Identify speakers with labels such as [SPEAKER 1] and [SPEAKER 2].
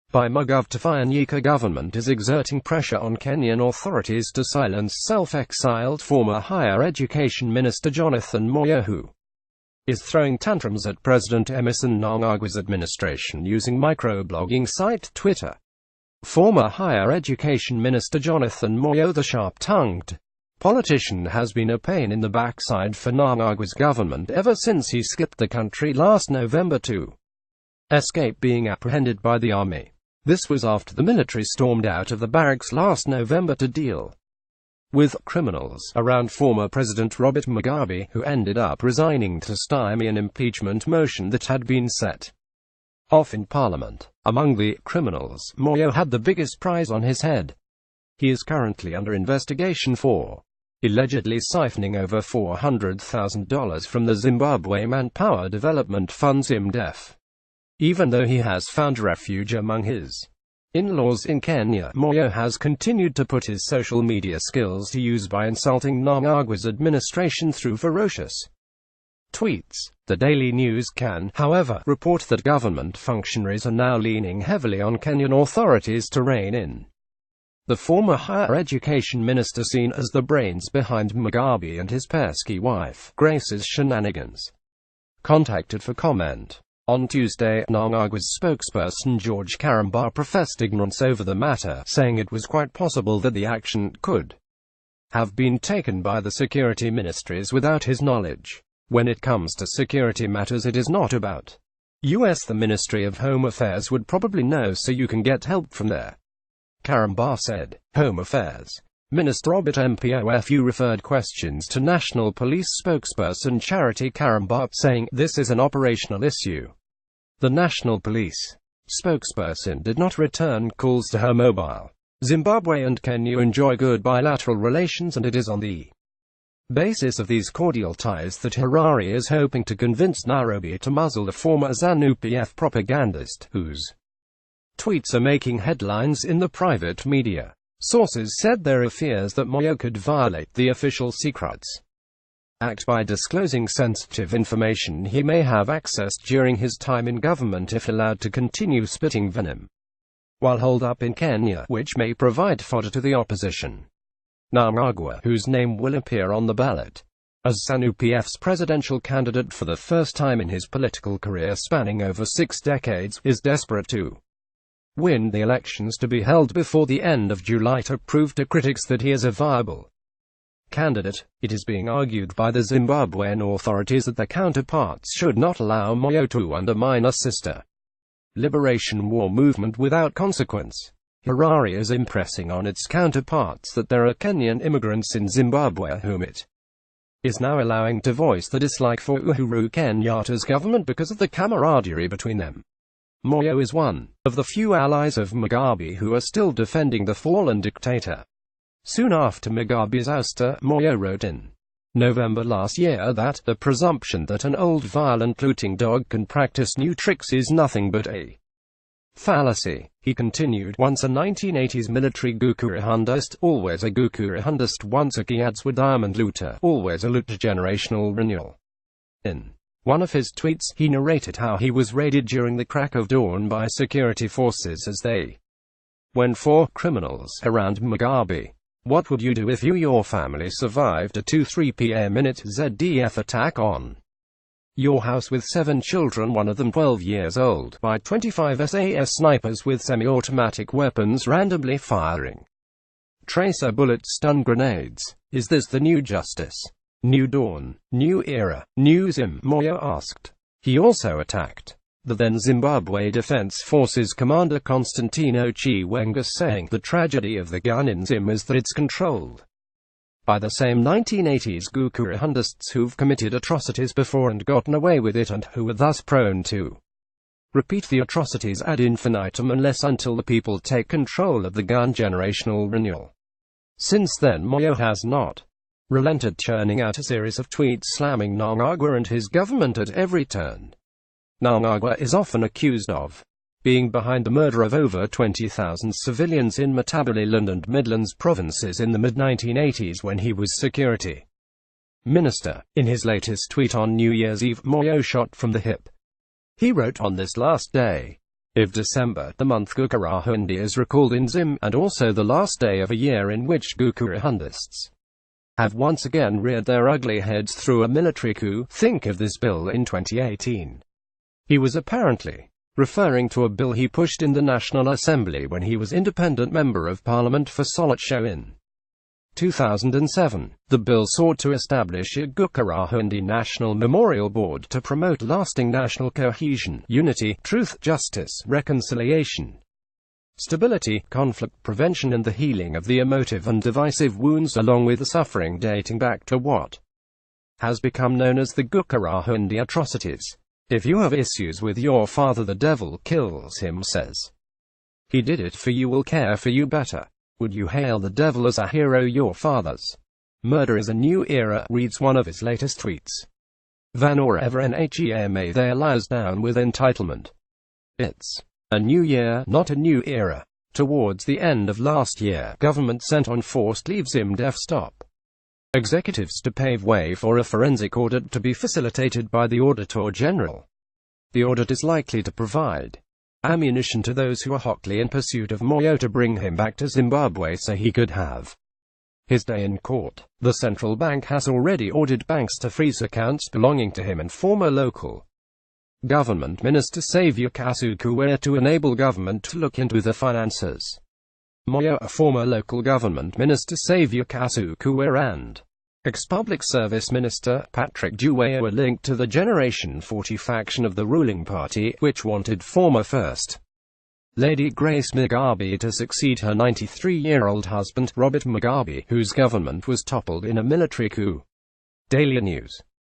[SPEAKER 1] by govt. Tanganyika government is exerting pressure on Kenyan authorities to silence self-exiled former higher education minister Jonathan Moyo, who is throwing tantrums at President Emerson Mnangagwa's administration using microblogging site Twitter. Former higher education minister Jonathan Moyo, the sharp-tongued politician, has been a pain in the backside for Mnangagwa's government ever since he skipped the country last November to escape being apprehended by the army. This was after the military stormed out of the barracks last November to deal with criminals around former President Robert Mugabe, who ended up resigning to stymie an impeachment motion that had been set off in Parliament. Among the criminals, Moyo had the biggest prize on his head. He is currently under investigation for allegedly siphoning over $400,000 from the Zimbabwe Manpower Development Fund (ZIMDEF). Even though he has found refuge among his in-laws in Kenya, Moyo has continued to put his social media skills to use by insulting Mnangagwa's administration through ferocious tweets. The Daily News can, however, report that government functionaries are now leaning heavily on Kenyan authorities to rein in the former higher education minister, seen as the brains behind Mugabe and his pesky wife Grace's shenanigans. Contacted for comment on Tuesday, Mnangagwa's spokesperson George Karamba professed ignorance over the matter, saying it was quite possible that the action could have been taken by the security ministries without his knowledge. When it comes to security matters, it is not about US. The Ministry of Home Affairs would probably know, so you can get help from there, Karamba said. Home Affairs Minister Robert Mpofu referred questions to National Police spokesperson Charity Karamba, saying, "This is an operational issue." The National Police spokesperson did not return calls to her mobile. Zimbabwe and Kenya enjoy good bilateral relations, and it is on the basis of these cordial ties that Harare is hoping to convince Nairobi to muzzle the former ZANU-PF propagandist, whose tweets are making headlines in the private media. Sources said there are fears that Moyo could violate the Official Secrets Act by disclosing sensitive information he may have accessed during his time in government if allowed to continue spitting venom while holed up in Kenya, which may provide fodder to the opposition. Mnangagwa, whose name will appear on the ballot as ZANU-PF's presidential candidate for the first time in his political career spanning over 6 decades, is desperate to win the elections to be held before the end of July to prove to critics that he is a viable candidate. It is being argued by the Zimbabwean authorities that their counterparts should not allow Moyo to undermine a sister liberation war movement without consequence. Harare is impressing on its counterparts that there are Kenyan immigrants in Zimbabwe whom it is now allowing to voice the dislike for Uhuru Kenyatta's government because of the camaraderie between them. Moyo is one of the few allies of Mugabe who are still defending the fallen dictator. Soon after Mugabe's ouster, Moyo wrote in November last year that the presumption that an old violent looting dog can practice new tricks is nothing but a fallacy. He continued, "Once a 1980s military gukurihundist, always a gukurihundist, once a Kiadzwa diamond looter, always a looter. Generational renewal." In one of his tweets, he narrated how he was raided during the crack of dawn by security forces as they went for criminals around Mugabe. What would you do if you or your family survived a 2-3 p.m. ZDF attack on your house with 7 children, one of them 12 years old, by 25 SAS snipers with semi-automatic weapons randomly firing tracer bullets, stun grenades? Is this the new justice? New dawn? New era? New Zim? Moyo asked. He also attacked the then Zimbabwe Defense Forces commander Constantino Chiwenga, saying the tragedy of the gun in Zim is that it's controlled by the same 1980s gukurihundists who've committed atrocities before and gotten away with it, and who are thus prone to repeat the atrocities ad infinitum unless until the people take control of the gun. Generational renewal. Since then, Moyo has not relented, churning out a series of tweets slamming Mnangagwa and his government at every turn. Mnangagwa is often accused of being behind the murder of over 20,000 civilians in Matabeleland and Midlands provinces in the mid-1980s when he was security minister. In his latest tweet on New Year's Eve, Moyo shot from the hip. He wrote, "On this last day If December, the month Gukurahundi is recalled in Zim, and also the last day of a year in which Gukurahundists have once again reared their ugly heads through a military coup. Think of this bill in 2018. He was apparently referring to a bill he pushed in the National Assembly when he was independent member of Parliament for Solotcho in 2007. The bill sought to establish a Gukurahundi National Memorial Board to promote lasting national cohesion, unity, truth, justice, reconciliation, stability, conflict prevention and the healing of the emotive and divisive wounds along with the suffering dating back to what has become known as the Gukurahundi atrocities. If you have issues with your father, the devil kills him says. He did it for you, will care for you better. Would you hail the devil as a hero? Your father's murder is a new era, reads one of his latest tweets. Van or ever NHEMA there lies down with entitlement. It's a new year, not a new era. Towards the end of last year, government sent on forced leave Zim stop executives to pave way for a forensic audit to be facilitated by the Auditor General. The audit is likely to provide ammunition to those who are hotly in pursuit of Moyo to bring him back to Zimbabwe so he could have his day in court. The central bank has already ordered banks to freeze accounts belonging to him and former local government minister Saviour Kasukuwere to enable government to look into the finances. Moyo, a former local government minister Saviour Kasukuwere and ex-public service minister Patrick Duwea were linked to the Generation 40 faction of the ruling party, which wanted former First Lady Grace Mugabe to succeed her 93-year-old husband, Robert Mugabe, whose government was toppled in a military coup. Daily News.